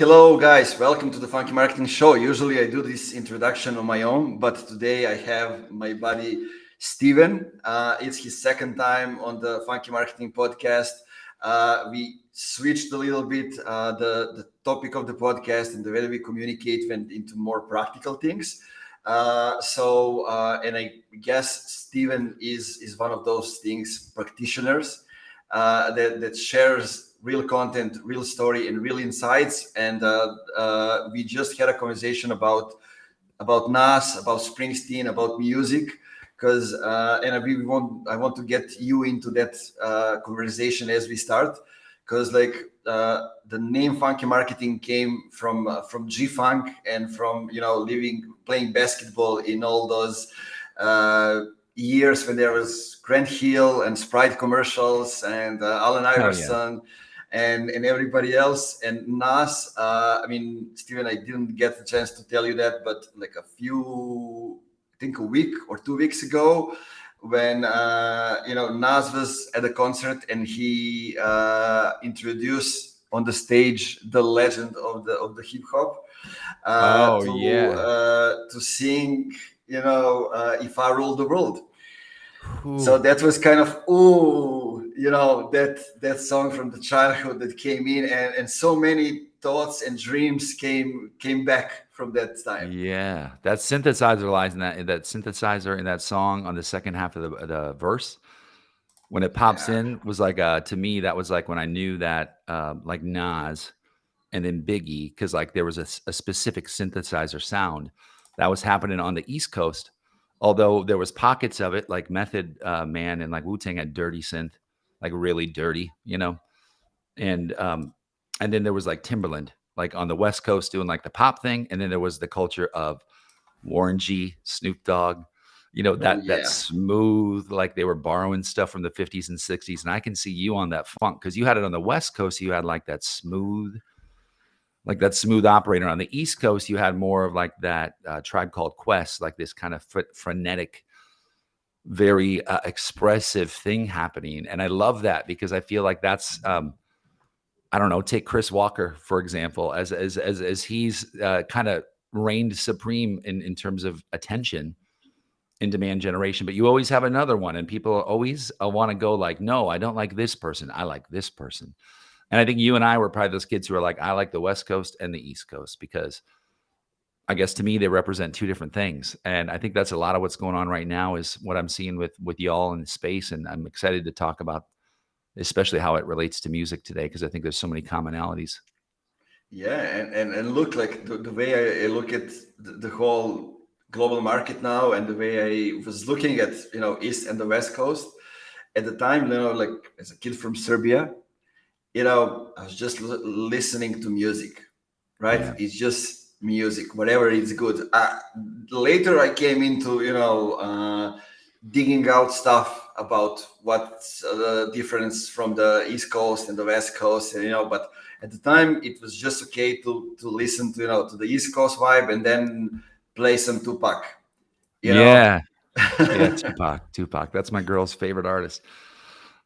Hello, guys. Welcome to the Funky Marketing Show. Usually I do this introduction on my own, but today I have my buddy Steven. It's his second time on the Funky Marketing podcast. We switched a little bit the topic of the podcast and the way we communicate went into more practical things. And I guess Steven is one of those things practitioners that shares real content, real story, and real insights. And we just had a conversation about Nas, about Springsteen, about music, because I want to get you into that conversation as we start, because the name Funky Marketing came from G Funk and from playing basketball in all those years when there was Grant Hill and Sprite commercials and Allen Iverson. And everybody else, and Nas. Steven, I didn't get the chance to tell you that, but a week or 2 weeks ago, when Nas was at a concert and he introduced on the stage the legend of the hip hop to sing, "If I Rule the World." Ooh. So that was kind of that song from the childhood that came in, and so many thoughts and dreams came back from that time. Yeah, that synthesizer lies in that synthesizer in that song on the second half of the verse when it pops in was like to me that was like when I knew that like Nas and then Biggie, because like there was a specific synthesizer sound that was happening on the East Coast. Although there was pockets of it, like Method Man and like Wu-Tang had dirty synth, like really dirty, and then there was like Timberland, like on the West Coast doing like the pop thing, and then there was the culture of Warren G, Snoop Dogg, that smooth, like they were borrowing stuff from the 50s and 60s, and I can see you on that funk because you had it on the West Coast, you had like that smooth operator. On the East Coast, you had more of like that Tribe Called Quest, like this kind of frenetic, very expressive thing happening. And I love that because I feel like that's, I don't know, take Chris Walker, for example, as he's kind of reigned supreme in terms of attention in demand generation. But you always have another one, and people always want to go like, no, I don't like this person. I like this person. And I think you and I were probably those kids who are like, I like the West Coast and the East Coast because I guess to me, they represent two different things. And I think that's a lot of what's going on right now is what I'm seeing with y'all in space. And I'm excited to talk about especially how it relates to music today, because I think there's so many commonalities. Yeah. And look, like the way I look at the whole global market now and the way I was looking at, East and the West Coast at the time, like as a kid from Serbia, I was just listening to music, right? Yeah. It's just music, whatever is good. Later, I came into, digging out stuff about what's the difference from the East Coast and the West Coast, but at the time, it was just okay to listen to, to the East Coast vibe and then play some Tupac, Yeah, Tupac. That's my girl's favorite artist.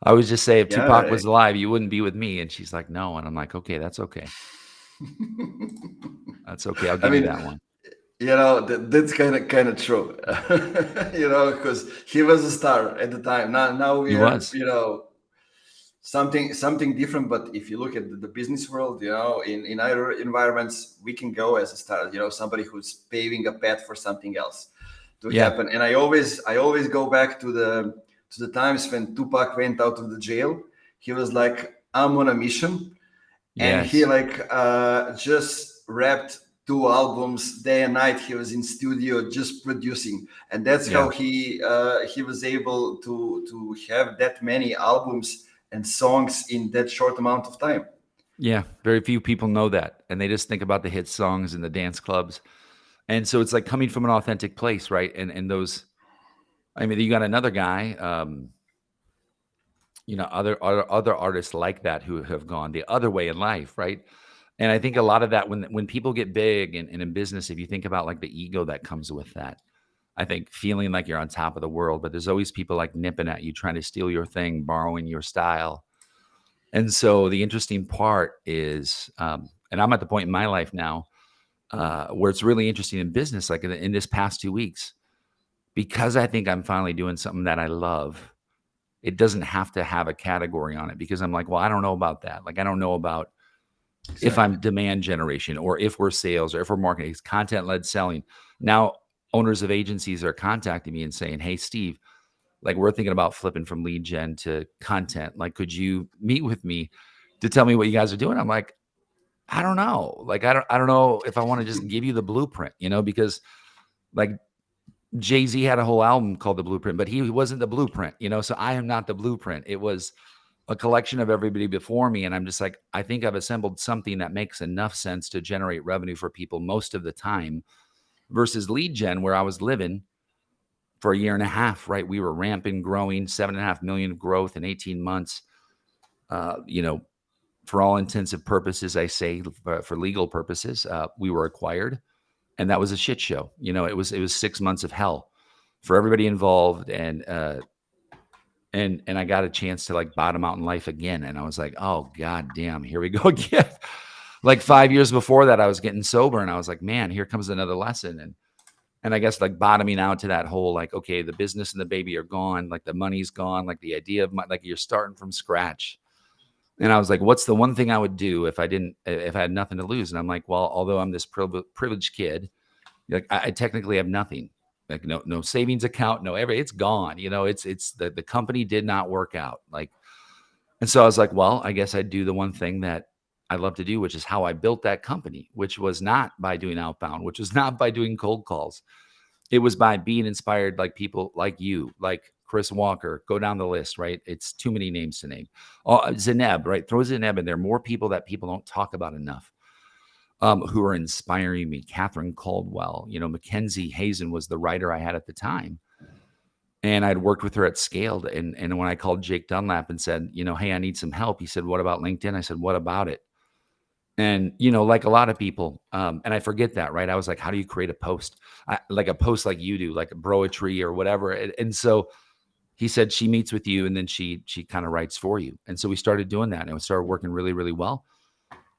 I always just say, if Tupac was alive, you wouldn't be with me. And she's like, no. And I'm like, okay, that's okay. That's okay. I'll give you that one. That's kind of true. Because he was a star at the time. Now we are, something different. But if you look at the business world, in other environments, we can go as a star. Somebody who's paving a path for something else to happen. And I always go back to the times when Tupac went out of the jail. He was like, I'm on a mission. And he just rapped 2 albums day and night. He was in studio just producing. And that's how he was able to have that many albums and songs in that short amount of time. Yeah, very few people know that. And they just think about the hit songs and the dance clubs. And so it's like coming from an authentic place, right? And those, I mean, you got another guy, other artists like that who have gone the other way in life, right? And I think a lot of that, when people get big and in business, if you think about like the ego that comes with that, I think feeling like you're on top of the world, but there's always people like nipping at you, trying to steal your thing, borrowing your style. And so the interesting part is, And I'm at the point in my life now where it's really interesting in business, like in this past 2 weeks, because I think I'm finally doing something that I love. It doesn't have to have a category on it because I'm like, well, I don't know about that. Like, I don't know about if Exactly. I'm demand generation or if we're sales or if we're marketing. It's content-led selling. Now, owners of agencies are contacting me and saying, hey, Steve, like we're thinking about flipping from lead gen to content. Like, could you meet with me to tell me what you guys are doing? I'm like, I don't know. Like, I don't know if I want to just give you the blueprint, because like Jay-Z had a whole album called The Blueprint, but he wasn't the blueprint, so I am not the blueprint. It was a collection of everybody before me. And I'm just like, I think I've assembled something that makes enough sense to generate revenue for people most of the time versus lead gen, where I was living for a year and a half, right? We were ramping, growing, 7.5 million of growth in 18 months. For all intensive purposes, I say for legal purposes, we were acquired, and that was a shit show. It was 6 months of hell for everybody involved, and I got a chance to like bottom out in life again. And I was like, oh god damn, here we go again. Like 5 years before that, I was getting sober, and I was like, man, here comes another lesson. And I guess like bottoming out to that whole like, okay, the business and the baby are gone, like the money's gone, like the idea of like you're starting from scratch. And I was like, what's the one thing I would do if I had nothing to lose? And I'm like, well, although I'm this privileged kid, like I technically have nothing, like no savings account, it's gone. It's the company did not work out. Like, and so I was like, well, I guess I'd do the one thing that I love to do, which is how I built that company, which was not by doing outbound, which was not by doing cold calls. It was by being inspired like people like you, like Chris Walker, go down the list, right? It's too many names to name. Oh, Zeneb, right? Throw Zeneb in there. More people that people don't talk about enough, who are inspiring me. Catherine Caldwell, Mackenzie Hazen was the writer I had at the time. And I'd worked with her at Scaled. And when I called Jake Dunlap and said, hey, I need some help, he said, what about LinkedIn? I said, what about it? And, like a lot of people, and I forget that, right? I was like, how do you create a post? Like a post like you do, like a broetry or whatever. And so he said, she meets with you and then she kind of writes for you. And so we started doing that, and it started working really, really well.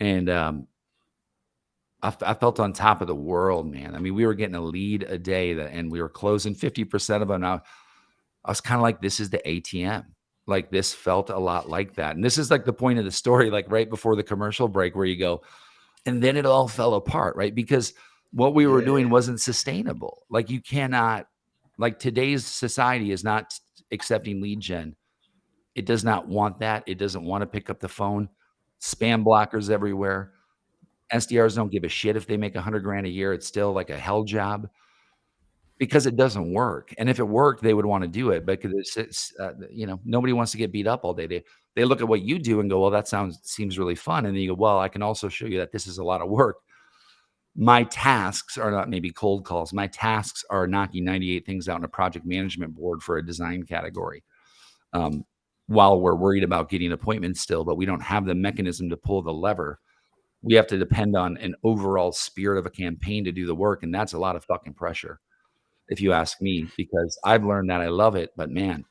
And I felt on top of the world, man. I mean, we were getting a lead a day and we were closing 50% of them. Now, I was kind of like, this is the ATM. Like, this felt a lot like that. And this is like the point of the story, like right before the commercial break, where you go, and then it all fell apart, right? Because what we were doing wasn't sustainable. Like, you cannot, like, today's society is not accepting lead gen. It does not want that. It doesn't want to pick up the phone. Spam blockers everywhere. SDRs don't give a shit if they make 100 grand a year. It's still like a hell job because it doesn't work. And if it worked, they would want to do it, because nobody wants to get beat up all day. They look at what you do and go, well, that seems really fun. And then you go, well, I can also show you that this is a lot of work. My tasks are not maybe cold calls. My tasks are knocking 98 things out in a project management board for a design category. While we're worried about getting appointments still, but we don't have the mechanism to pull the lever. We have to depend on an overall spirit of a campaign to do the work. And that's a lot of fucking pressure, if you ask me, because I've learned that I love it. But man,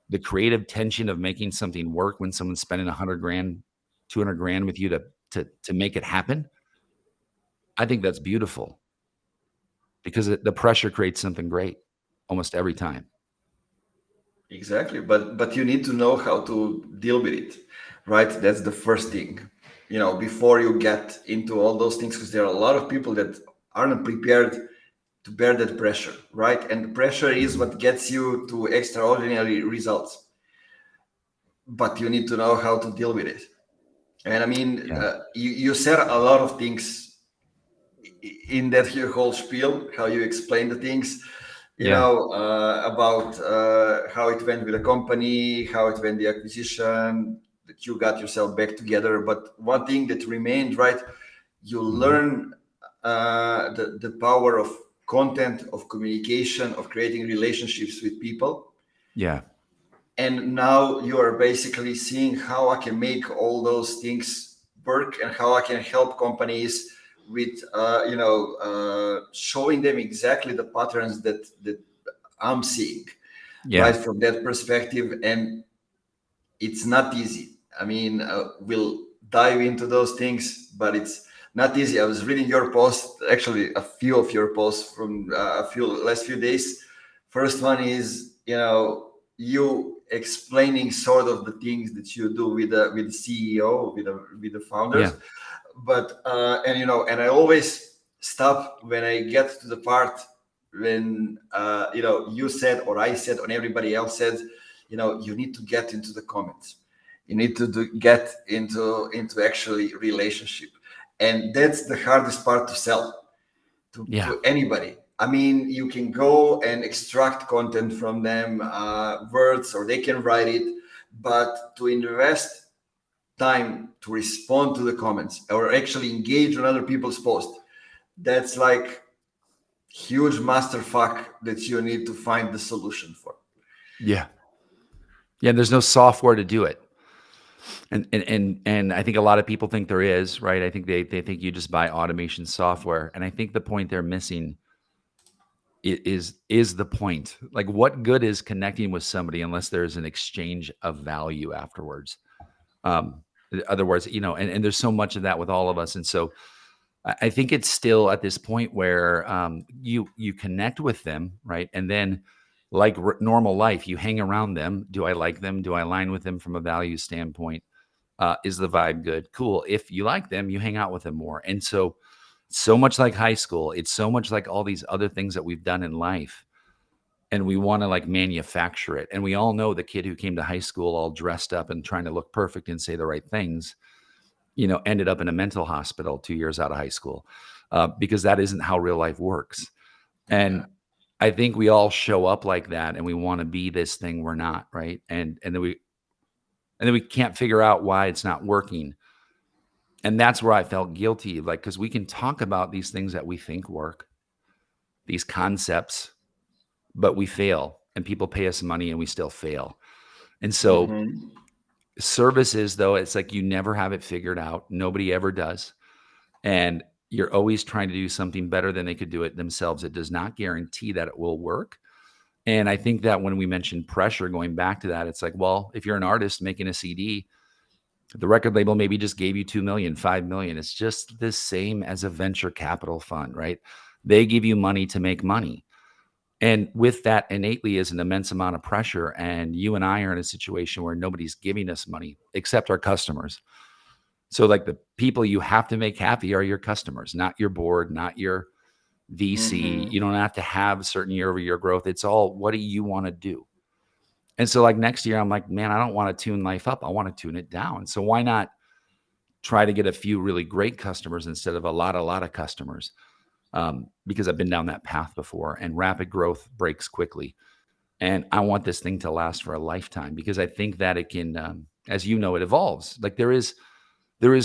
the creative tension of making something work when someone's spending 100 grand, 200 grand with you to make it happen, I think that's beautiful, because the pressure creates something great almost every time. Exactly, but you need to know how to deal with it, right? That's the first thing, before you get into all those things, because there are a lot of people that aren't prepared to bear that pressure, right? And the pressure is what gets you to extraordinary results, but you need to know how to deal with it. And I mean, Yeah. you said a lot of things in that your whole spiel, how you explain the things, Yeah. about how it went with the company, how it went the acquisition, that you got yourself back together. But one thing that remained, right? You learn the power of content, of communication, of creating relationships with people. Yeah. And now you are basically seeing how I can make all those things work and how I can help companies with showing them exactly the patterns that I'm seeing, Yeah. right, from that perspective. And it's not easy. I mean, will dive into those things, but it's not easy. I was reading your post, actually a few of your posts from a few last few days. First one is, you explaining sort of the things that you do with the CEO, with the founders. Yeah. But and I always stop when I get to the part when you said, or I said, or everybody else said, you need to get into the comments. You need to get into actually relationship, and that's the hardest part to sell to anybody. I mean, you can go and extract content from them, words, or they can write it, but to invest time to respond to the comments or actually engage on other people's posts, that's like huge masterfuck that you need to find the solution for. Yeah. There's no software to do it. And I think a lot of people think there is, right? I think they think you just buy automation software. And I think the point they're missing is the point. Like, what good is connecting with somebody unless there's an exchange of value afterwards? In other words, and there's so much of that with all of us. And so I think it's still at this point where you connect with them, right? And then, like normal life, you hang around them. Do I like them? Do I align with them from a value standpoint? Is the vibe good? Cool. If you like them, you hang out with them more. And so much like high school, it's so much like all these other things that we've done in life. And we want to like manufacture it. And we all know the kid who came to high school all dressed up and trying to look perfect and say the right things, ended up in a mental hospital 2 years out of high school, because that isn't how real life works. And I think we all show up like that, and we want to be this thing we're not, right? And then we can't figure out why it's not working. And that's where I felt guilty, like, because we can talk about these things that we think work, these concepts, but we fail, and people pay us money and we still fail. And so services, though, it's like you never have it figured out. Nobody ever does. And you're always trying to do something better than they could do it themselves. It does not guarantee that it will work. And I think that when we mentioned pressure, going back to that, it's like, well, if you're an artist making a CD, the record label maybe just gave you 2 million, 5 million. It's just the same as a venture capital fund, right? They give you money to make money. And with that innately is an immense amount of pressure. And you and I are in a situation where nobody's giving us money except our customers. So like the people you have to make happy are your customers, not your board, not your VC. You don't have to have a certain year-over-year growth. It's all, what do you want to do? And so like next year, I'm like, man, I don't want to tune life up. I want to tune it down. So why not try to get a few really great customers instead of a lot of customers? Because I've been down that path before, and rapid growth breaks quickly. And I want this thing to last for a lifetime, because I think that it can, as you know, it evolves. Like there is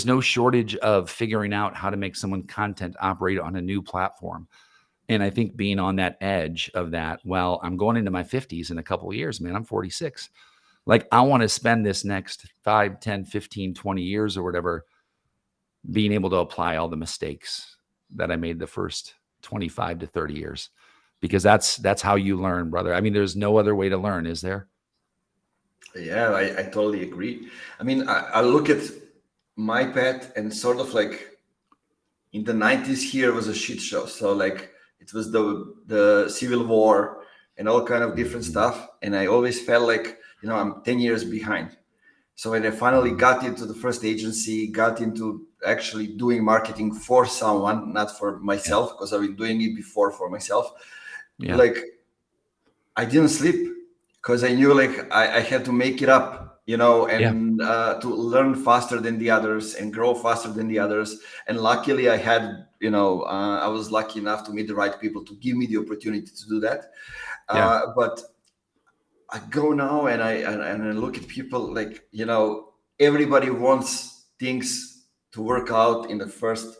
no shortage of figuring out how to make someone content operate on a new platform. And I think being on that edge of that, well, I'm going into my 50s in a couple of years, man, I'm 46. Like I want to spend this next 5, 10, 15, 20 years or whatever, being able to apply all the mistakes that I made the first 25 to 30 years, because that's how you learn, brother. I mean, there's no other way to learn, is there? Yeah, I totally agree. I mean, I look at my path, and sort of like in the 90s here was a shit show. So like it was the Civil War and all kind of different stuff. And I always felt like, I'm 10 years behind. So when I finally got into the first agency, got into actually doing marketing for someone, not for myself, because I've been doing it before for myself. Yeah. Like I didn't sleep, because I knew like I had to make it up, and to learn faster than the others and grow faster than the others. And luckily I had, I was lucky enough to meet the right people to give me the opportunity to do that. But I go now and I look at people like, everybody wants things to work out in the first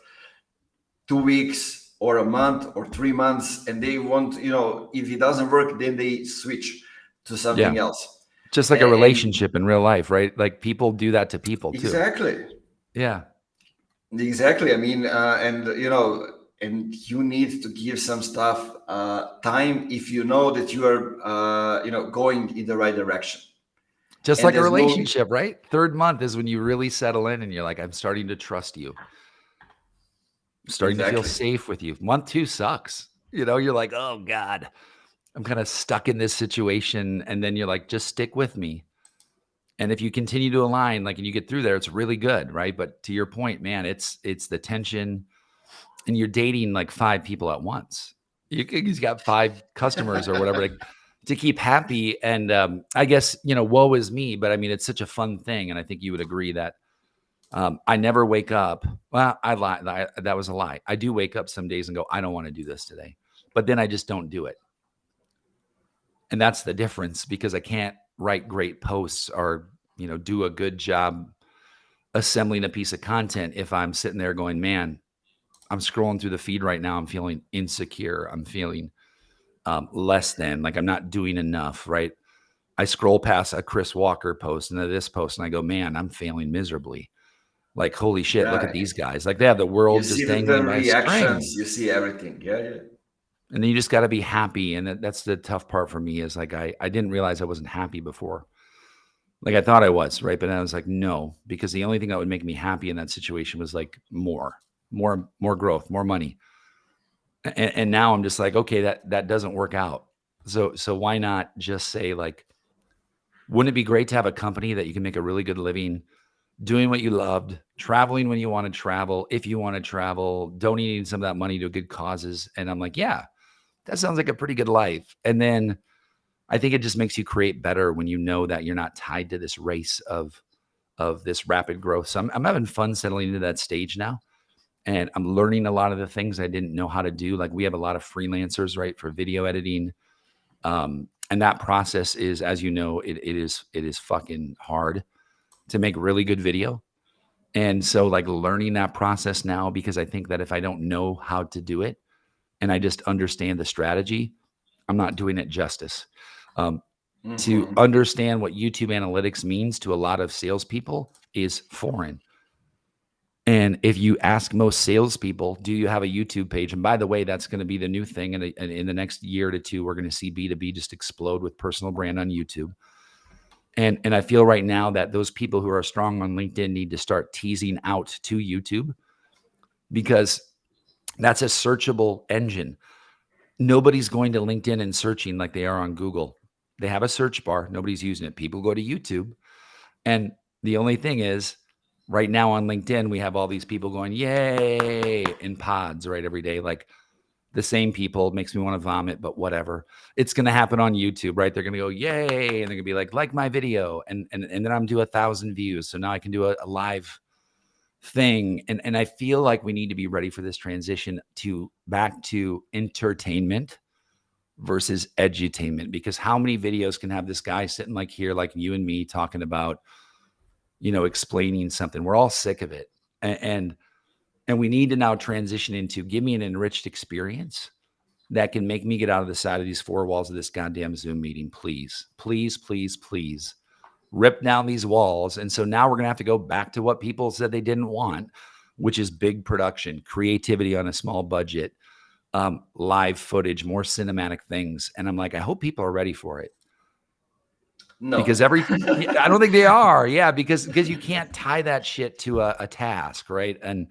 2 weeks or a month or 3 months. And they want, if it doesn't work, then they switch to something else. Just like a relationship in real life, right? Like people do that to people too. Exactly. Yeah. Exactly. I mean, and you need to give some stuff time if you know that you are, going in the right direction. Just and like a there's no relationship, right? Third month is when you really settle in and you're like, I'm starting to trust you. I'm starting to feel exactly. safe with you. Month 2 sucks. You're like, oh God, I'm kind of stuck in this situation. And then you're like, just stick with me. And if you continue to align, like, and you get through there, it's really good, right? But to your point, man, it's the tension, and you're dating like 5 people at once. He's got 5 customers or whatever to keep happy. And I guess, woe is me, but I mean, it's such a fun thing. And I think you would agree that I never wake up. Well, I lied. That was a lie. I do wake up some days and go, I don't want to do this today, but then I just don't do it. And that's the difference, because I can't write great posts or, do a good job assembling a piece of content if I'm sitting there going, man, I'm scrolling through the feed right now. I'm feeling insecure. I'm feeling less than, like I'm not doing enough, right? I scroll past a Chris Walker post and this post and I go, man, I'm failing miserably. Like, holy shit, look at Yeah, these guys. Like, they have the you world see just dangling the by a string. reactions, you see everything. Yeah, yeah. And then you just got to be happy. And that's the tough part for me, is like, I didn't realize I wasn't happy before. Like, I thought I was, right? But I was like, no, because the only thing that would make me happy in that situation was like more growth, more money. And now I'm just like, okay, that doesn't work out. So why not just say, like, wouldn't it be great to have a company that you can make a really good living doing what you loved, traveling when you want to travel, if you want to travel, donating some of that money to good causes? And I'm like, yeah, that sounds like a pretty good life. And then I think it just makes you create better when you know that you're not tied to this race of this rapid growth. So I'm having fun settling into that stage now. And I'm learning a lot of the things I didn't know how to do. Like, we have a lot of freelancers, right, for video editing. And that process is, as you know, it is fucking hard to make really good video. And so, like, learning that process now, because I think that if I don't know how to do it and I just understand the strategy, I'm not doing it justice. To Hmm. understand what YouTube analytics means to a lot of salespeople is foreign. And if you ask most salespeople, do you have a YouTube page? And by the way, that's going to be the new thing. And in the next year to two, we're going to see B2B just explode with personal brand on YouTube. And I feel right now that those people who are strong on LinkedIn need to start teasing out to YouTube, because that's a searchable engine. Nobody's going to LinkedIn and searching like they are on Google. They have a search bar. Nobody's using it. People go to YouTube. And the only thing is, right now on LinkedIn, we have all these people going, yay, in pods, right, every day. Like, the same people. Makes me want to vomit, but whatever. It's going to happen on YouTube, right? They're going to go, yay. And they're going to be like my video. And then I'm do 1,000 views. So now I can do a live thing. And I feel like we need to be ready for this transition back to entertainment versus edutainment, because how many videos can have this guy sitting like here, like you and me, talking about, explaining something? We're all sick of it. And we need to now transition into, give me an enriched experience that can make me get out of the side of these 4 walls of this goddamn Zoom meeting. Please, please, please, please rip down these walls. And so now we're going to have to go back to what people said they didn't want, which is big production, creativity on a small budget, live footage, more cinematic things. And I'm like, I hope people are ready for it. Because No. I don't think they are. Yeah, because you can't tie that shit to a task, right? And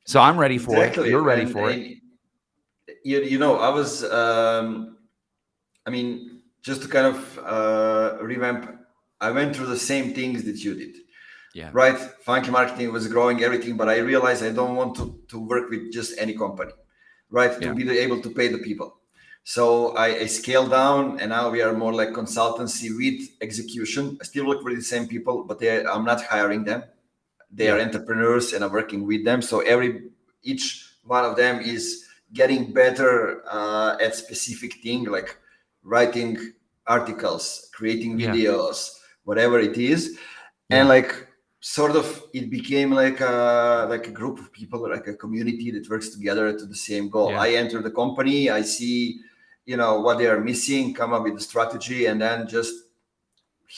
so I'm ready for it. You're Exactly. ready for it. And I was, I mean, just to kind of revamp, I went through the same things that you did. Yeah. Right? Funky marketing was growing everything, but I realized I don't want to work with just any company, right? To Yeah. be able to pay the people. So I scaled down, and now we are more like consultancy with execution. I still work with the same people, but I'm not hiring them. They are Yeah. entrepreneurs, and I'm working with them. So each one of them is getting better at specific thing, like writing articles, creating Yeah. videos, whatever it is. And Yeah. like, sort of, it became like a group of people, like a community that works together to the same goal. Yeah. I enter the company, I see what they are missing, come up with a strategy, and then just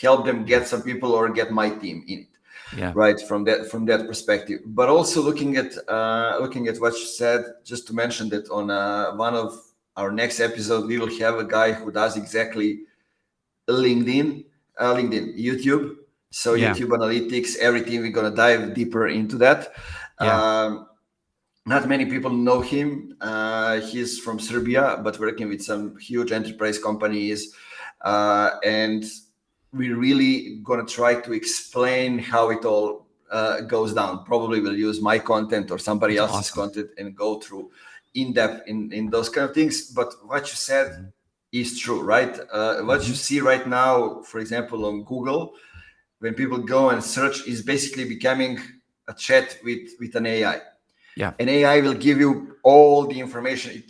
help them get some people or get my team in it. Yeah. Right, from that perspective. But also looking at what you said, just to mention that on one of our next episode, we will have a guy who does exactly LinkedIn LinkedIn, YouTube. So Yeah. YouTube analytics, everything. We're gonna dive deeper into that. Yeah. Not many people know him. He's from Serbia, but working with some huge enterprise companies, and we're really gonna try to explain how it all goes down. Probably we'll use my content or somebody That's else's awesome. content and go through in depth in those kind of things. But what you said Mhm. is true, right? What you Mhm. see right now, for example, on Google, when people go and search, is basically becoming a chat with an AI. Yeah. An AI will give you all the information. It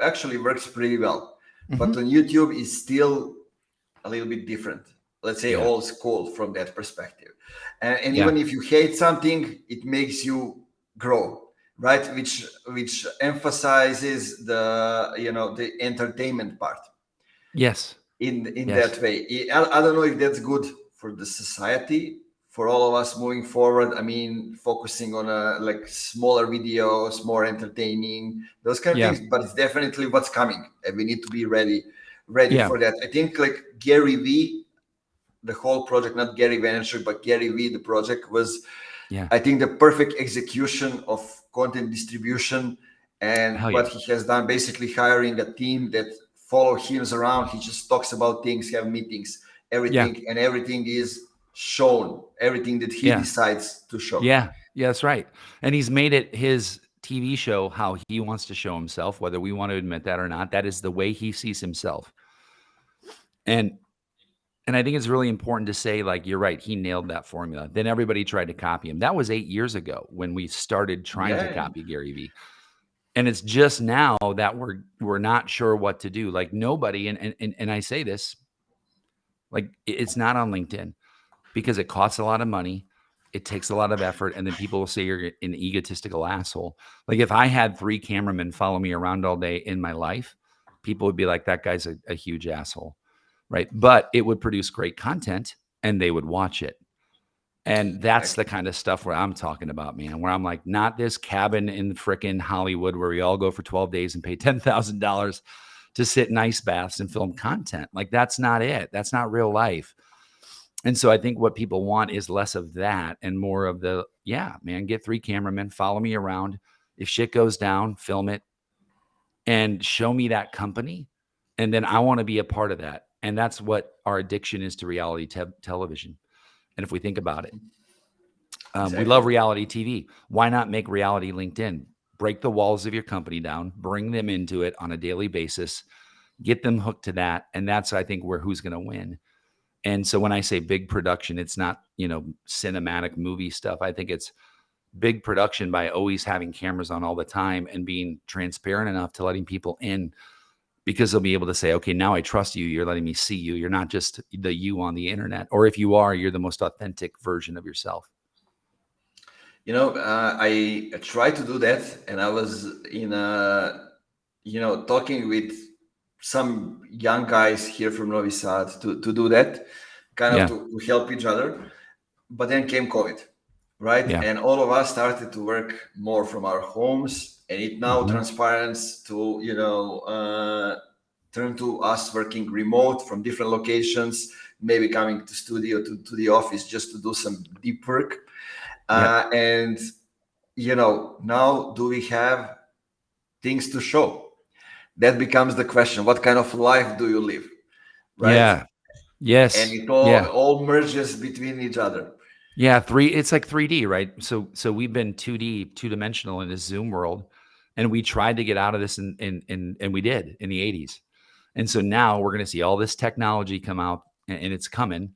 actually works pretty well, but Mhm. on YouTube is still a little bit different. Let's say Yeah. old school from that perspective. And Yeah. even if you hate something, it makes you grow, right? Which emphasizes the entertainment part Yes. in Yes. that way. I don't know if that's good for the society, for all of us moving forward. I mean, focusing on like smaller videos, more entertaining, those kind of Yeah. things. But it's definitely what's coming, and we need to be ready Yeah. for that. I think like Gary V, the whole project, not Gary Vaynerchuk, but Gary V, the project was, Yeah. I think, the perfect execution of content distribution and Hell what yeah. he has done, basically hiring a team that follow him around. He just talks about things, have meetings, Yeah. everything is shown, everything that he Yeah. decides to show. Yeah. Yeah, that's right. And he's made it his TV show how he wants to show himself, whether we want to admit that or not. That is the way he sees himself. And I think it's really important to say, like, you're right, he nailed that formula. Then everybody tried to copy him. That was 8 years ago when we started trying to Yeah, copy Gary Vee. And it's just now that we're not sure what to do. Like nobody, and I say this, like it's not on LinkedIn because it costs a lot of money. It takes a lot of effort, and then people will say you're an egotistical asshole. Like if I had 3 cameramen follow me around all day in my life, people would be like, that guy's a huge asshole, right? But it would produce great content, and they would watch it. And that's the exactly. kind of stuff where I'm talking about, man, where I'm like, not this cabin in frickin' Hollywood where we all go for 12 days and pay $10,000 to sit in ice baths and film content. Like, that's not it. That's not real life. And so I think what people want is less of that and more of the, yeah, man, get 3 cameramen, follow me around. If shit goes down, film it and show me that company. And then I want to be a part of that. And that's what our addiction is to reality television. And if we think about it, we Exactly. love reality TV. Why not make reality LinkedIn? Break the walls of your company down, bring them into it on a daily basis, get them hooked to that. And that's, I think, where who's going to win. And so when I say big production, it's not, cinematic movie stuff. I think it's big production by always having cameras on all the time and being transparent enough to letting people in because they'll be able to say, okay, now I trust you. You're letting me see you. You're not just the you on the internet. Or if you are, you're the most authentic version of yourself. I try to do that, and I was talking with some young guys here from Novi Sad to do that, kind of Yeah. to help each other. But then came COVID, right? Yeah. And all of us started to work more from our homes, and it now Mhm. transparents to turn to us working remote from different locations, maybe coming to studio to the office just to do some deep work. Yep. And now do we have things to show? That becomes the question. What kind of life do you live, right? Yeah. And Yes. it Yeah. all merges between each other. Yeah. It's like 3D, right? So we've been 2D, two-dimensional in this Zoom world. And we tried to get out of this and we did in the 80s. And so now we're going to see all this technology come out and it's coming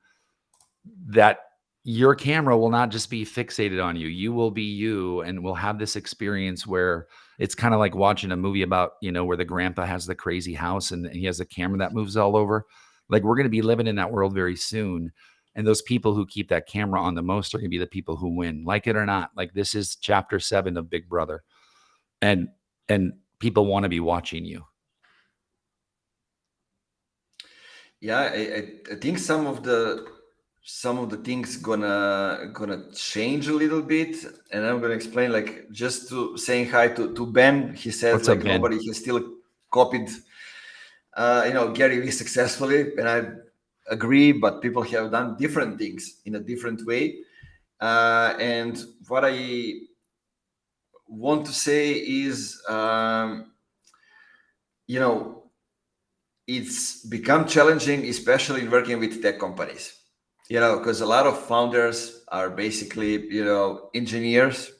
that your camera will not just be fixated on you. You will be you and we'll have this experience where it's kind of like watching a movie about, where the grandpa has the crazy house and he has a camera that moves all over. Like we're going to be living in that world very soon. And those people who keep that camera on the most are going to be the people who win, like it or not. Like this is chapter 7 of Big Brother. And people want to be watching you. Yeah, I think some of the things gonna change a little bit, and I'm gonna explain, like, just to saying hi to Ben. He said What's up, like Ben? nobody has still copied Gary Vee successfully, and agree, but people have done different things in a different way. And what I want to say is, you know, it's become challenging, especially in working with tech companies, you know, because a lot of founders are basically, you know, engineers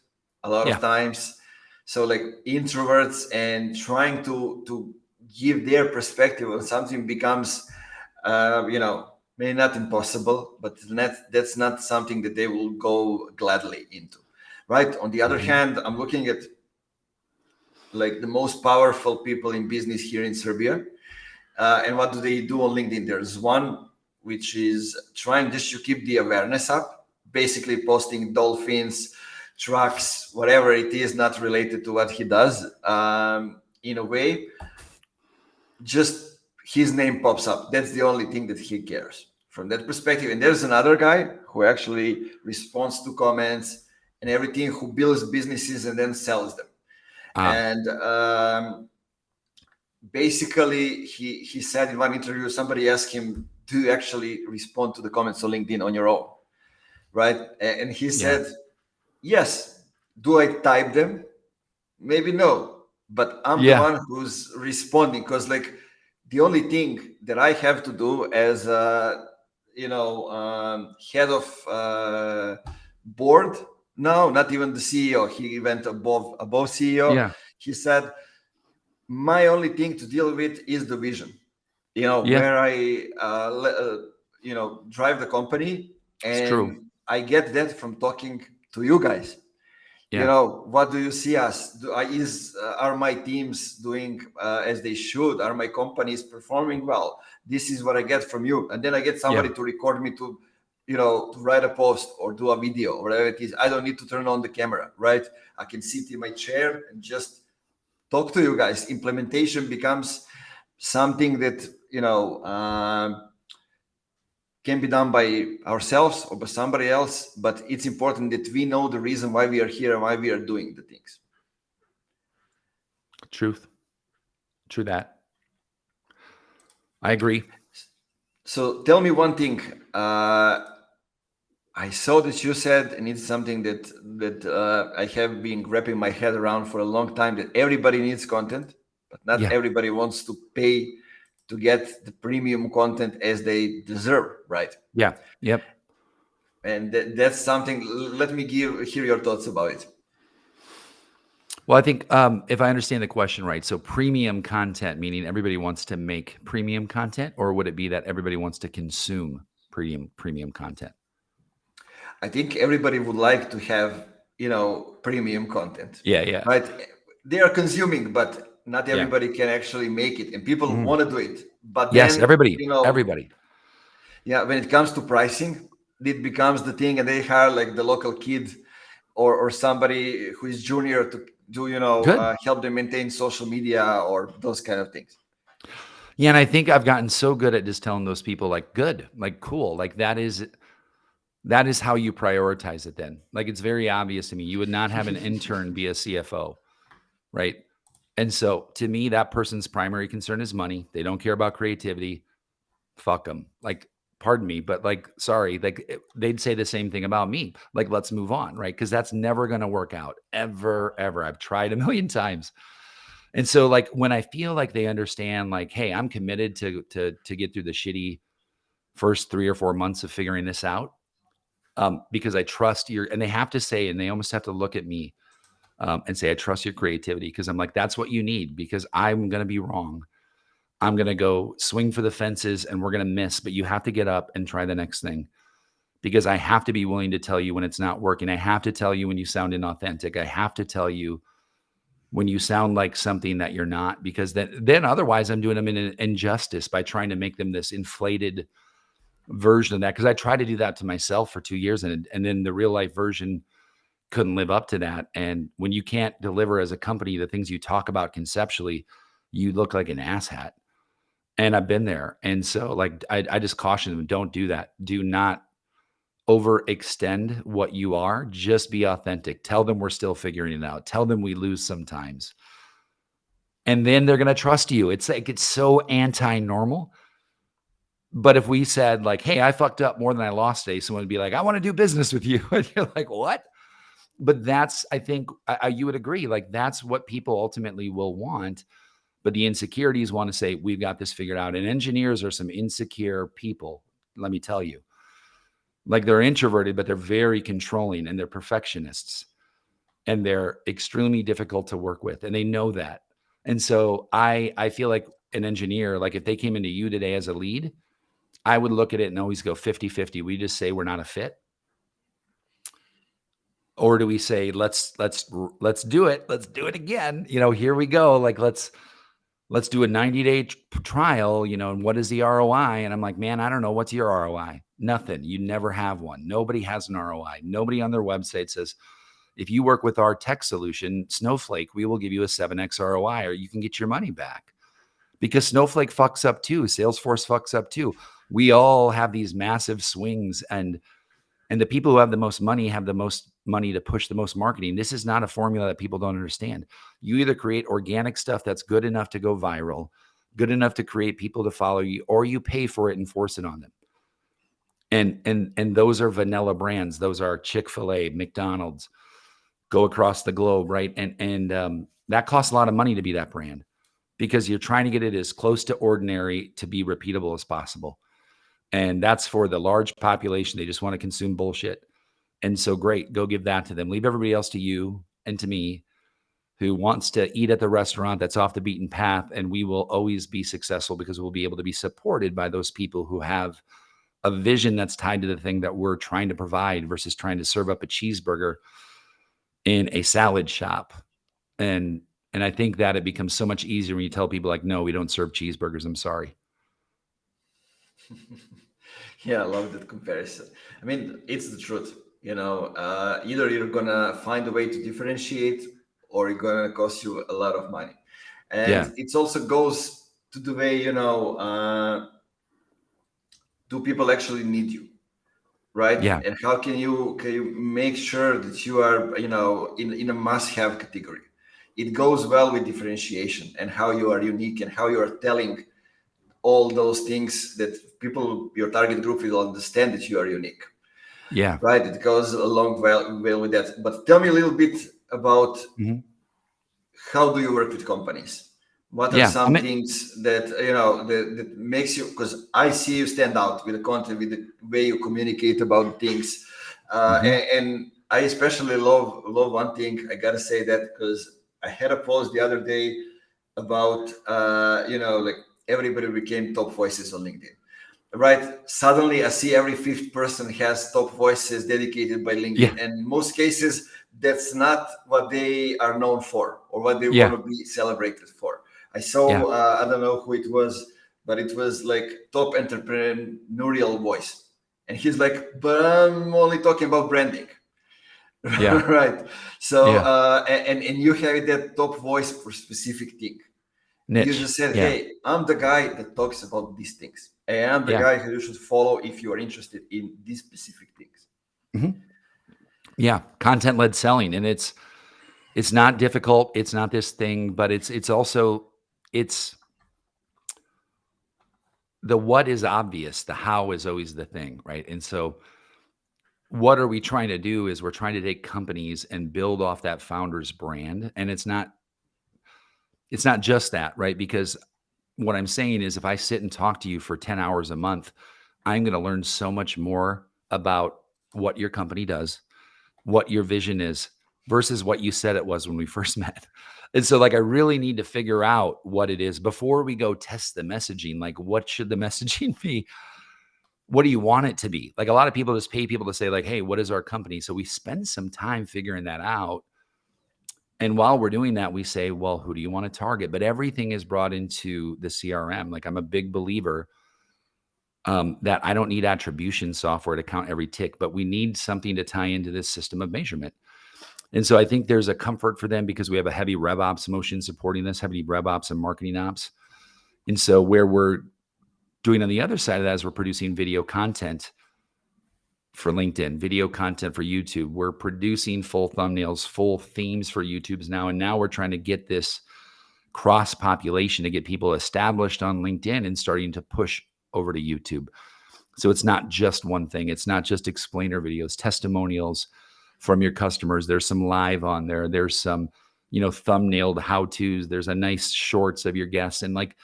a lot of Yeah. times. So like introverts, and trying to give their perspective on something becomes, you know, maybe not impossible, but that's not something that they will go gladly into. Right. On the other hand, I'm looking at like the most powerful people in business here in Serbia. And what do they do on LinkedIn? There's one which is trying just to keep the awareness up, basically posting dolphins, trucks, whatever it is, not related to what he does. In a way, just his name pops up. That's the only thing that he cares from that perspective. And there's another guy who actually responds to comments and everything, who builds businesses and then sells them. And basically, he said in one interview, somebody asked him, do you actually respond to the comments on LinkedIn on your own? Right. And he said, yes. Do I type them? Maybe no, but I'm the one who's responding, because like the only thing that I have to do as you know, head of board, no, not even the CEO, he went above CEO. He said, my only thing to deal with is the vision, you know, where I you know, drive the company. And I get that from talking to you guys. You know, what do you see us do? Are my teams doing as they should? Are my companies performing well? This is what I get from you. And then I get somebody to record me, to, you know, to write a post or do a video or whatever it is. I don't need to turn on the camera, right? I can sit in my chair and just talk to you guys. Implementation becomes something that, you know, can be done by ourselves or by somebody else, but it's important that we know the reason why we are here and why we are doing the things. Truth. True that. I agree. So tell me one thing. I saw that you said, and it's something that I have been wrapping my head around for a long time, that everybody needs content, but not everybody wants to pay to get the premium content as they deserve, right? Yeah. Yep. And that's something. Let me hear your thoughts about it. Well, I think if I understand the question right, so premium content, meaning everybody wants to make premium content, or would it be that everybody wants to consume premium content? I think everybody would like to have, you know, premium content. Yeah. Right. They are consuming, but not everybody can actually make it, and people want to do it. But yes, then, everybody, you know, everybody. Yeah, when it comes to pricing, it becomes the thing, and they hire like the local kid or somebody who is junior to do, you know, help them maintain social media or those kind of things. Yeah, and I think I've gotten so good at just telling those people, like, good, like, cool, like that is how you prioritize it then. Like, it's very obvious to me. You would not have an intern be a CFO, right? And so to me, that person's primary concern is money. They don't care about creativity. Fuck them. Like, pardon me, but like, sorry, like they'd say the same thing about me. Like, let's move on, right? Because that's never going to work out ever. I've tried a million times. And so like when I feel like they understand, like, hey, I'm committed to get through the shitty first 3 or 4 months of figuring this out, because I trust and they have to say, and they almost have to look at me and say, I trust your creativity, because I'm like, that's what you need, because I'm going to be wrong. I'm going to go swing for the fences and we're going to miss, but you have to get up and try the next thing, because I have to be willing to tell you when it's not working. I have to tell you when you sound inauthentic. I have to tell you when you sound like something that you're not, because then otherwise I'm doing them an injustice by trying to make them this inflated version of that. Because I tried to do that to myself for 2 years, and then the real life version couldn't live up to that. And when you can't deliver as a company the things you talk about conceptually, you look like an asshat. And I've been there. And so like, I just caution them, don't do that. Do not overextend what you are. Just be authentic. Tell them we're still figuring it out. Tell them we lose sometimes. And then they're going to trust you. It's like, it's so anti-normal, But if we said like, hey, I fucked up more than I lost today, someone would be like, I want to do business with you. And you're like, what? But that's, I think you would agree, like that's what people ultimately will want. But the insecurities want to say, we've got this figured out. And engineers are some insecure people, let me tell you. Like they're introverted, but they're very controlling and they're perfectionists and they're extremely difficult to work with. And they know that. And so I feel like an engineer, like if they came into you today as a lead, I would look at it and always go 50-50. We just say we're not a fit. Or do we say, let's do it. Let's do it again. Here we go. Like, let's do a 90-day trial, and what is the ROI? And I'm like, man, I don't know. What's your ROI? Nothing. You never have one. Nobody has an ROI. Nobody on their website says, if you work with our tech solution, Snowflake, we will give you a 7x ROI, or you can get your money back. Because Snowflake fucks up too. Salesforce fucks up too. We all have these massive swings, and the people who have the most money have the most money to push the most marketing. This is not a formula that people don't understand. You either create organic stuff that's good enough to go viral, good enough to create people to follow you, or you pay for it and force it on them. And those are vanilla brands. Those are Chick-fil-A, McDonald's, go across the globe, right? And that costs a lot of money to be that brand, because you're trying to get it as close to ordinary to be repeatable as possible. And that's for the large population. They just want to consume bullshit. And so great, go give that to them. Leave everybody else to you and to me, who wants to eat at the restaurant that's off the beaten path. And we will always be successful because we'll be able to be supported by those people who have a vision that's tied to the thing that we're trying to provide, versus trying to serve up a cheeseburger in a salad shop. And I think that it becomes so much easier when you tell people like, no, we don't serve cheeseburgers. I'm sorry. Yeah, I love that comparison. I mean, it's the truth. Either you're gonna find a way to differentiate, or it's gonna cost you a lot of money. And it also goes to the way, do people actually need you, right? Yeah. And how can you make sure that you are, in a must-have category? It goes well with differentiation and how you are unique and how you are telling all those things that people, your target group, will understand that you are unique. Yeah. Right. It goes along well with that. But tell me a little bit about how do you work with companies? What are some things that, that makes you, because I see you stand out with the content, with the way you communicate about things. And I especially love one thing. I got to say that because I had a post the other day about, like everybody became top voices on LinkedIn. Right. Suddenly I see every fifth person has top voices dedicated by LinkedIn. Yeah. And in most cases, that's not what they are known for or what they want to be celebrated for. I saw, I don't know who it was, but it was like top entrepreneurial voice. And he's like, but I'm only talking about branding. Yeah. Right. So, and you have that top voice for specific thing. Niche. You just said, hey, I'm the guy that talks about these things. And I'm the guy who you should follow if you are interested in these specific things. Yeah. Content-led selling. And it's not difficult. It's not this thing, but it's also the what is obvious. The how is always the thing, right? And so what are we trying to do is we're trying to take companies and build off that founder's brand. And it's not just that, right? Because what I'm saying is if I sit and talk to you for 10 hours a month, I'm going to learn so much more about what your company does, what your vision is, versus what you said it was when we first met. And so like, I really need to figure out what it is before we go test the messaging. Like, what should the messaging be? What do you want it to be? Like, a lot of people just pay people to say like, hey, what is our company? So we spend some time figuring that out. And while we're doing that, we say, well, who do you want to target? But everything is brought into the CRM. Like, I'm a big believer that I don't need attribution software to count every tick, but we need something to tie into this system of measurement. And so I think there's a comfort for them because we have a heavy rev ops motion supporting this, heavy rev ops and marketing ops. And so where we're doing on the other side of that is we're producing video content for LinkedIn, video content for YouTube. We're producing full thumbnails, full themes for YouTube's now. And now we're trying to get this cross population to get people established on LinkedIn and starting to push over to YouTube. So it's not just one thing. It's not just explainer videos, testimonials from your customers. There's some live on there. There's some, thumbnailed how-tos. There's a nice shorts of your guests. And like,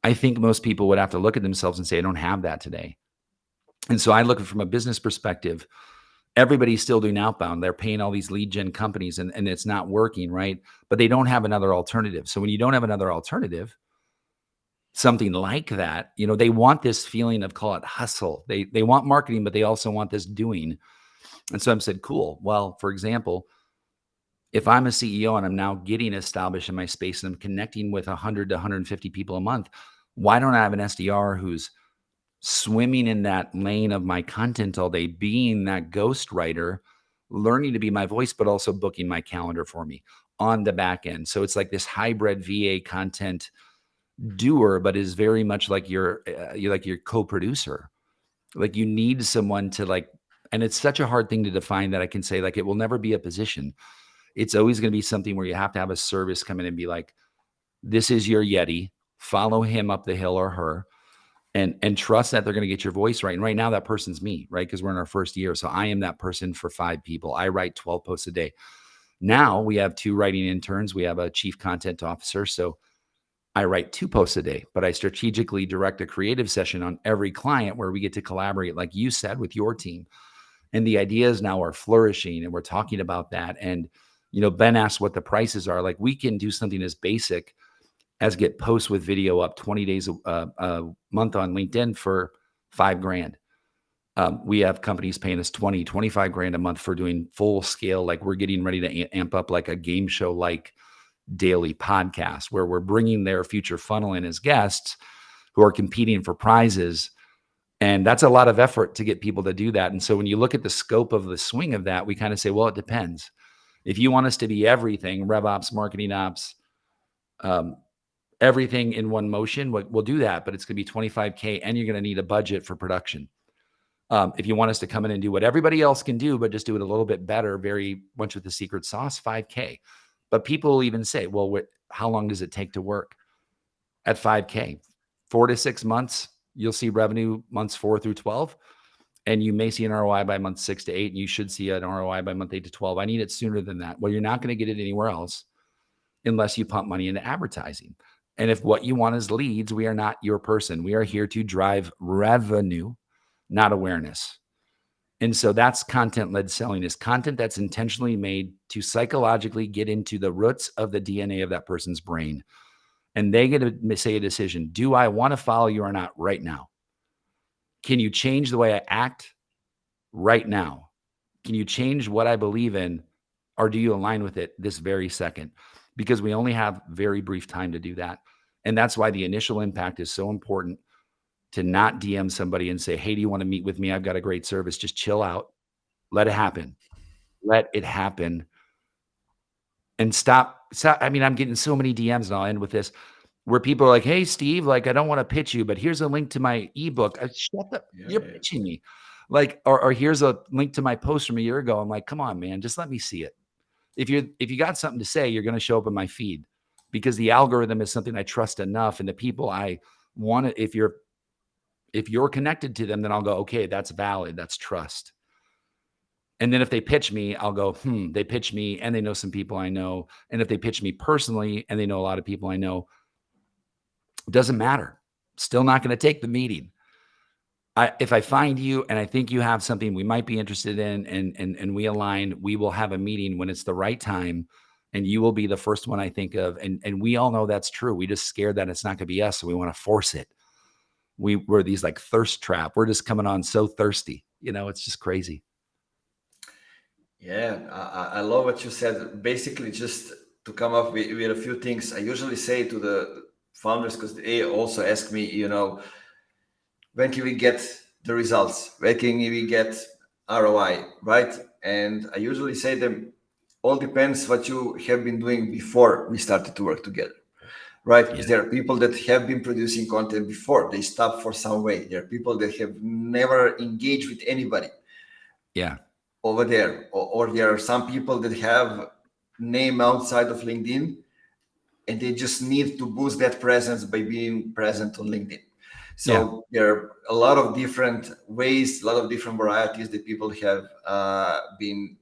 I think most people would have to look at themselves and say, I don't have that today. And so I look at it from a business perspective. Everybody's still doing outbound. They're paying all these lead gen companies and it's not working, right? But they don't have another alternative. So when you don't have another alternative, something like that, they want this feeling of, call it hustle. They want marketing, but they also want this doing. And so I said, cool. Well, for example, if I'm a CEO and I'm now getting established in my space and I'm connecting with 100 to 150 people a month, why don't I have an SDR who's swimming in that lane of my content all day, being that ghostwriter, learning to be my voice, but also booking my calendar for me on the back end. So it's like this hybrid VA content doer, but is very much like you're like your co-producer. Like you need someone to like, and it's such a hard thing to define that I can say like, it will never be a position. It's always going to be something where you have to have a service come in and be like, this is your Yeti, follow him up the hill or her. And trust that they're going to get your voice right. And right now that person's me, right? Because we're in our first year. So I am that person for 5 people. I write 12 posts a day. Now we have 2 writing interns. We have a chief content officer. So I write 2 posts a day, but I strategically direct a creative session on every client where we get to collaborate, like you said, with your team. And the ideas now are flourishing and we're talking about that. And, Ben asked what the prices are. Like we can do something as basic as get posts with video up 20 days a month on LinkedIn for $5,000. We have companies paying us 20, 25 grand a month for doing full scale. Like we're getting ready to amp up like a game show, like daily podcast where we're bringing their future funnel in as guests who are competing for prizes. And that's a lot of effort to get people to do that. And so when you look at the scope of the swing of that, we kind of say, well, it depends. If you want us to be everything, rev ops, marketing ops, everything in one motion, we'll do that, but it's going to be $25K and you're going to need a budget for production. If you want us to come in and do what everybody else can do, but just do it a little bit better, very much with the secret sauce, $5K. But people will even say, well, how long does it take to work at $5K? 4 to 6 months, you'll see revenue months 4 through 12. And you may see an ROI by month 6 to 8. And you should see an ROI by month 8 to 12. I need it sooner than that. Well, you're not going to get it anywhere else unless you pump money into advertising. And if what you want is leads, we are not your person. We are here to drive revenue, not awareness. And so that's content-led selling, is content that's intentionally made to psychologically get into the roots of the DNA of that person's brain. And they get to say a decision. Do I want to follow you or not right now? Can you change the way I act right now? Can you change what I believe in? Or do you align with it this very second? Because we only have very brief time to do that. And that's why the initial impact is so important, to not DM somebody and say, hey, do you want to meet with me? I've got a great service. Just chill out. Let it happen. Let it happen. And stop. I mean, I'm getting so many DMs, and I'll end with this, where people are like, hey, Steve, like, I don't want to pitch you, but here's a link to my ebook. Shut up. You're pitching me. Like, or here's a link to my post from a year ago. I'm like, come on, man, just let me see it. If you got something to say, you're going to show up in my feed, because the algorithm is something I trust enough. And the people I want to, if you're connected to them, then I'll go, okay, that's valid. That's trust. And then if they pitch me, I'll go, they pitch me and they know some people I know. And if they pitch me personally and they know a lot of people I know, it doesn't matter. Still not going to take the meeting. If I find you and I think you have something we might be interested in and we align, we will have a meeting when it's the right time, and you will be the first one I think of. And we all know that's true. We just scared that it's not going to be us. So we want to force it. We're these like thirst trap. We're just coming on so thirsty. It's just crazy. Yeah, I love what you said. Basically, just to come up with a few things, I usually say to the founders, because they also ask me, when can we get the results? When can we get ROI, right? And I usually say them, all depends what you have been doing before we started to work together, right? Because there are people that have been producing content before. They stopped for some way. There are people that have never engaged with anybody. Yeah. Over there. Or there are some people that have name outside of LinkedIn, and they just need to boost that presence by being present on LinkedIn. Yeah. So there are a lot of different ways, a lot of different varieties that people have been,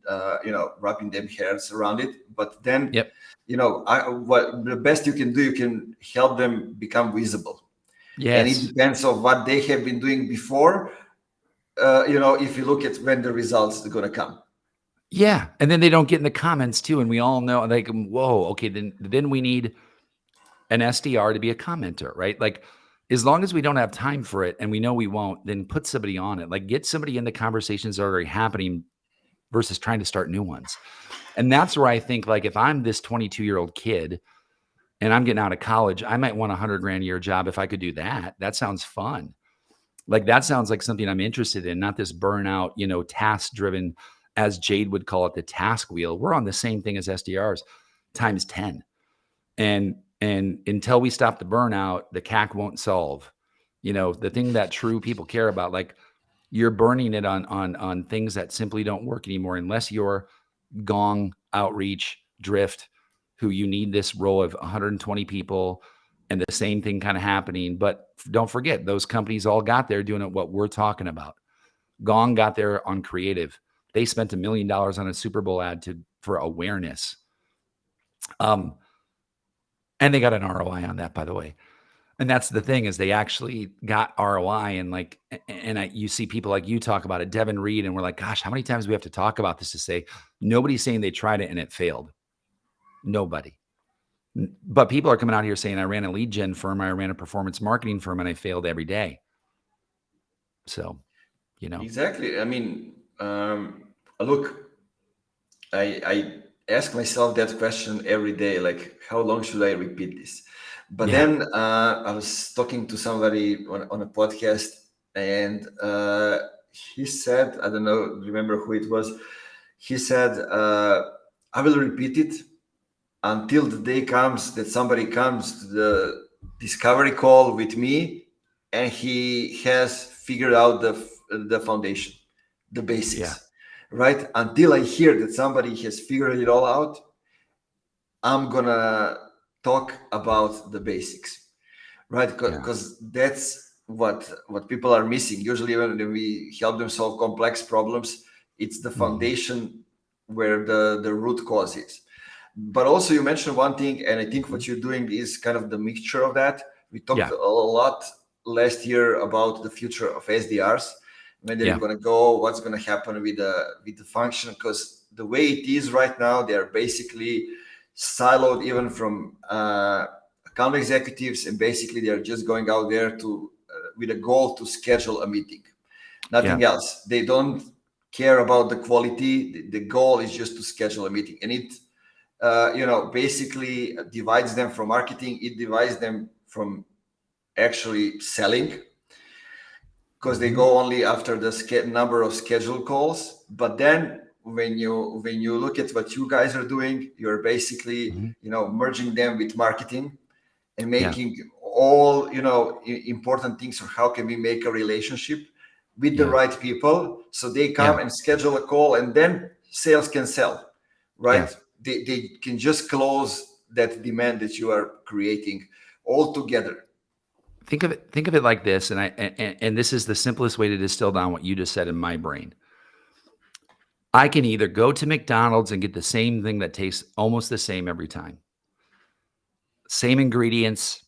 wrapping their heads around it. But then, Yep. what the best you can do, you can help them become visible. And it Yes. depends on what they have been doing before. If you look at when the results are going to come. Yeah. And then they don't get in the comments too. And we all know, like, whoa, okay, then we need an SDR to be a commenter, right? Like, as long as we don't have time for it and we know we won't, then put somebody on it. Like, get somebody in the conversations that are already happening versus trying to start new ones. And that's where I think, like, if I'm this 22-year-old kid and I'm getting out of college, I might want $100,000 a year job if I could do that. That sounds fun. Like, that sounds like something I'm interested in, not this burnout, task driven, as Jade would call it, the task wheel. We're on the same thing as SDRs times 10. And until we stop the burnout, the CAC won't solve. The thing that true people care about, like, you're burning it on things that simply don't work anymore unless you're Gong, Outreach, Drift, who you need this row of 120 people and the same thing kind of happening. But don't forget, those companies all got there doing it what we're talking about. Gong got there on creative. They spent $1 million on a Super Bowl ad for awareness. And they got an ROI on that, by the way. And that's the thing, is they actually got ROI. And you see people like you talk about it, Devin Reed, and we're like, gosh, how many times do we have to talk about this to say nobody's saying they tried it and it failed? Nobody. But people are coming out here saying I ran a lead gen firm, I ran a performance marketing firm, and I failed every day. So, Exactly. I mean, look, I ask myself that question every day, like, how long should I repeat this? But yeah, then I was talking to somebody on a podcast, and he said, I don't know, remember who it was. He said, I will repeat it until the day comes that somebody comes to the discovery call with me and he has figured out the foundation, the basics. yeah, Right? Until I hear that somebody has figured it all out, I'm gonna talk about the basics, right? yeah, Because that's what people are missing. Usually, when we help them solve complex problems, it's the foundation where the root cause is. But also, you mentioned one thing, and I think what you're doing is kind of the mixture of that. We talked yeah, a lot last year about the future of SDRs, when they're yeah, going to go, what's going to happen with the function, because the way it is right now, they're basically siloed even from account executives, and basically they're just going out there to with a goal to schedule a meeting, nothing else. They don't care about the quality. The goal is just to schedule a meeting, and it basically divides them from marketing. It divides them from actually selling, because they go only after the number of scheduled calls. But then when you look at what you guys are doing, you're basically merging them with marketing and making all important things for how can we make a relationship with the right people, so they come and schedule a call, and then sales can sell, right? They can just close that demand that you are creating all together. Think of it like this, and this is the simplest way to distill down what you just said in my brain. I can either go to McDonald's and get the same thing that tastes almost the same every time. Same ingredients,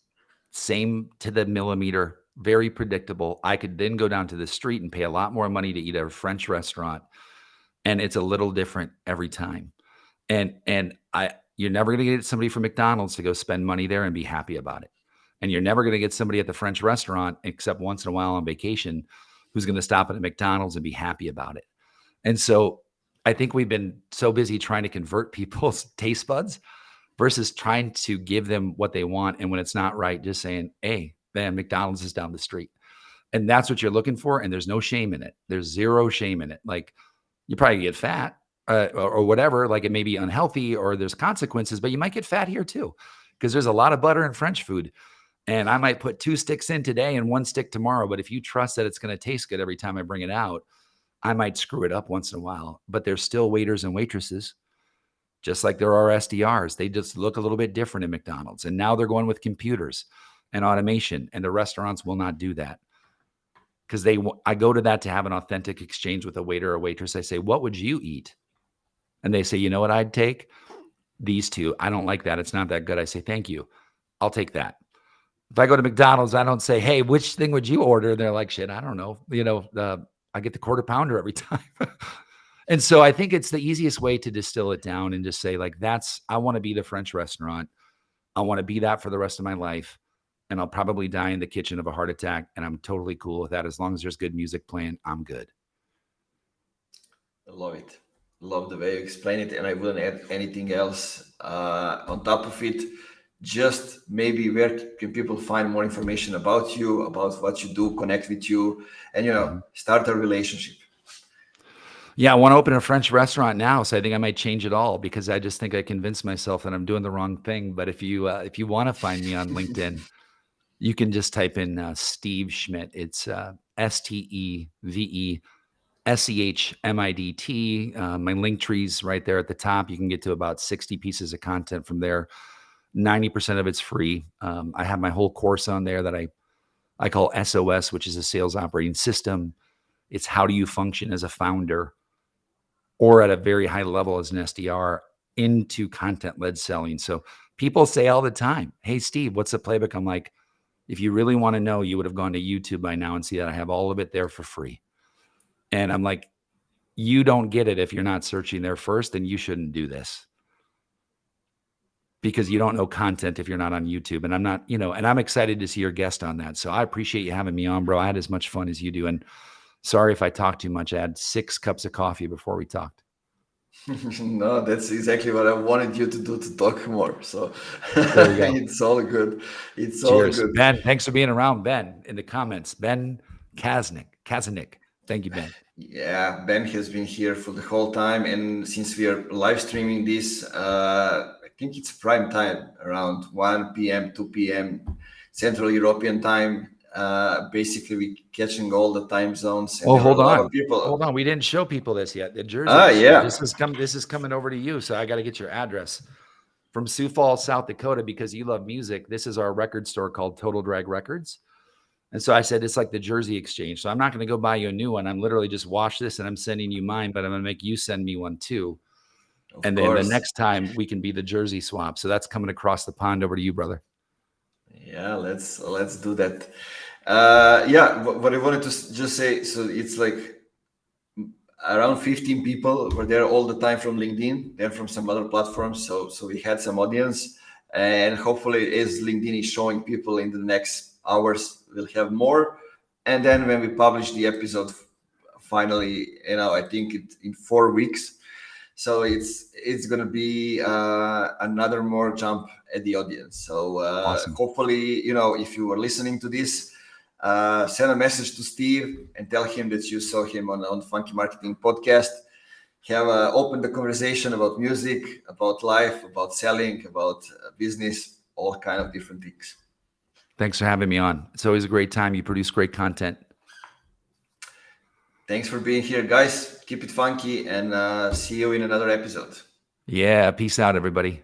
same to the millimeter, very predictable. I could then go down to the street and pay a lot more money to eat at a French restaurant, and it's a little different every time. And you're never going to get somebody from McDonald's to go spend money there and be happy about it. And you're never going to get somebody at the French restaurant, except once in a while on vacation, who's going to stop at a McDonald's and be happy about it. And so I think we've been so busy trying to convert people's taste buds versus trying to give them what they want. And when it's not right, just saying, hey, man, McDonald's is down the street. And that's what you're looking for. And there's no shame in it. There's zero shame in it. Like, you probably get fat or whatever, like it may be unhealthy or there's consequences, but you might get fat here too, because there's a lot of butter in French food. And I might put 2 sticks in today and 1 stick tomorrow. But if you trust that it's going to taste good every time I bring it out, I might screw it up once in a while. But there's still waiters and waitresses, just like there are SDRs. They just look a little bit different in McDonald's. And now they're going with computers. and automation, and the restaurants will not do that because I go to that to have an authentic exchange with a waiter or waitress. I say, what would you eat? And they say, you know what I'd take? These two. I don't like that. It's not that good. I say, thank you. I'll take that. If I go to McDonald's, I don't say, hey, which thing would you order? They're like, shit, I don't know. I get the quarter pounder every time. And so I think it's the easiest way to distill it down and just say, like, I want to be the French restaurant. I want to be that for the rest of my life. And I'll probably die in the kitchen of a heart attack. And I'm totally cool with that. As long as there's good music playing, I'm good. I love it. Love the way you explain it. And I wouldn't add anything else on top of it. Just maybe where can people find more information about you, about what you do, connect with you, and, start a relationship. Yeah, I want to open a French restaurant now, so I think I might change it all because I just think I convinced myself that I'm doing the wrong thing. But if you want to find me on LinkedIn, you can just type in Steve Schmidt. It's STEVESEHMIDT. My link tree's right there at the top. You can get to about 60 pieces of content from there. 90% of it's free. I have my whole course on there that I call SOS, which is a sales operating system. It's how do you function as a founder or at a very high level as an SDR into content-led selling. So people say all the time, hey, Steve, what's the playbook? I'm like, if you really want to know, you would have gone to YouTube by now and see that I have all of it there for free. And I'm like, you don't get it if you're not searching there first, then you shouldn't do this. Because you don't know content if you're not on YouTube. And I'm not, and I'm excited to see your guest on that. So I appreciate you having me on, bro. I had as much fun as you do. And sorry if I talked too much. I had 6 cups of coffee before we talked. No, that's exactly what I wanted you to do, to talk more. So it's all good. It's Cheers. all good. Ben, thanks for being around. Ben, in the comments, Ben Kazanik. Thank you, Ben. Yeah, Ben has been here for the whole time. And since we are live streaming this, I think it's prime time, around 1 p.m., 2 p.m. Central European time. Basically, we catching all the time zones. And hold a lot on. of people. Hold on. We didn't show people this yet. The Jersey. Yeah. This is coming over to you. So I got to get your address from Sioux Falls, South Dakota, because you love music. This is our record store called Total Drag Records. And so I said, it's like the Jersey exchange. So I'm not going to go buy you a new one. I'm literally just wash this and I'm sending you mine, but I'm going to make you send me one too. And then the next time we can be the Jersey swap. So that's coming across the pond over to you, brother. Yeah, let's do that. What I wanted to just say, so it's like around 15 people were there all the time from LinkedIn, then from some other platforms. So we had some audience, and hopefully as LinkedIn is showing people in the next hours, we'll have more. And then when we publish the episode, finally, I think in 4 weeks. So it's going to be another more jump at the audience. So awesome. Hopefully, if you are listening to this, send a message to Steve and tell him that you saw him on Funky Marketing Podcast. Have open the conversation about music, about life, about selling, about business, all kind of different things. Thanks for having me on. It's always a great time. You produce great content. Thanks for being here, guys. Keep it funky and see you in another episode. Yeah. Peace out, everybody.